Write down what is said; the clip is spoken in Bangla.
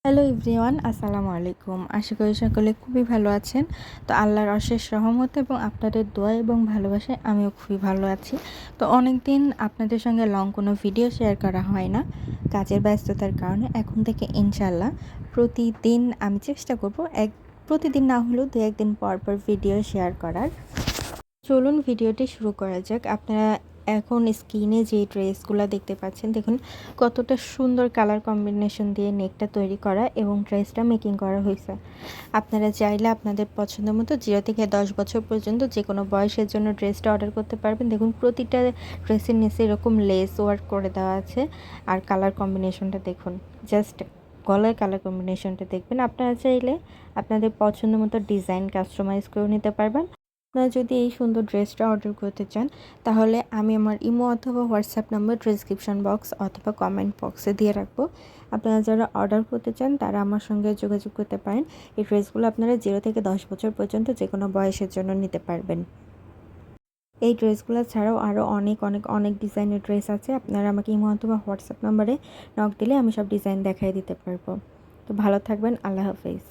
হ্যালো এভরিওয়ান, আসসালামু আলাইকুম। আশা করি সকলে খুবই ভালো আছেন। তো আল্লাহর অশেষ রহমত এবং আপনাদের দোয়া এবং ভালোবাসায় আমিও খুবই ভালো আছি। তো অনেক দিন আপনাদের সঙ্গে লং কোনো ভিডিও শেয়ার করা হয় না কাজের ব্যস্ততার কারণে। এখন থেকে ইনশাল্লাহ প্রতিদিন আমি চেষ্টা করব, প্রতিদিন না হলেও দু একদিন পর পর ভিডিও শেয়ার করার। চলুন ভিডিওটি শুরু করা যাক। আপনারা এখন স্ক্রিনে যে ড্রেসগুলো দেখতে পাচ্ছেন, দেখুন কতটা সুন্দর কালার কম্বিনেশন দিয়ে নেকটা তৈরি করা এবং ড্রেসটা মেকিং করা হয়েছে। আপনারা চাইলে আপনাদের পছন্দ মতো 0 থেকে 10 বছর পর্যন্ত যে কোনো বয়সের জন্য ড্রেসটা অর্ডার করতে পারবেন। দেখুন প্রতিটা ড্রেসের নিচে এরকম লেস ওয়ার্ক করে দেওয়া আছে। আর কালার কম্বিনেশনটা দেখুন, জাস্ট গলার কালার কম্বিনেশনটা দেখবেন। আপনারা চাইলে আপনাদের পছন্দ মতো ডিজাইন কাস্টমাইজ করে নিতে পারবেন। আপনারা যদি এই সুন্দর ড্রেসটা অর্ডার করতে চান, তাহলে আমি আমার ইমো অথবা হোয়াটসঅ্যাপ নাম্বার ডিসক্রিপশন বক্স অথবা কমেন্ট বক্সে দিয়ে রাখবো। আপনারা যারা অর্ডার করতে চান তারা আমার সঙ্গে যোগাযোগ করতে পারেন। এই ড্রেসগুলো আপনারা 0 থেকে 10 বছর পর্যন্ত যে কোনো বয়সের জন্য নিতে পারবেন। এই ড্রেসগুলো ছাড়াও আরও অনেক অনেক অনেক ডিজাইনের ড্রেস আছে। আপনারা আমাকে ইমো অথবা হোয়াটসঅ্যাপ নাম্বারে নক দিলে আমি সব ডিজাইন দেখাই দিতে পারবো। তো ভালো থাকবেন, আল্লাহ হাফেজ।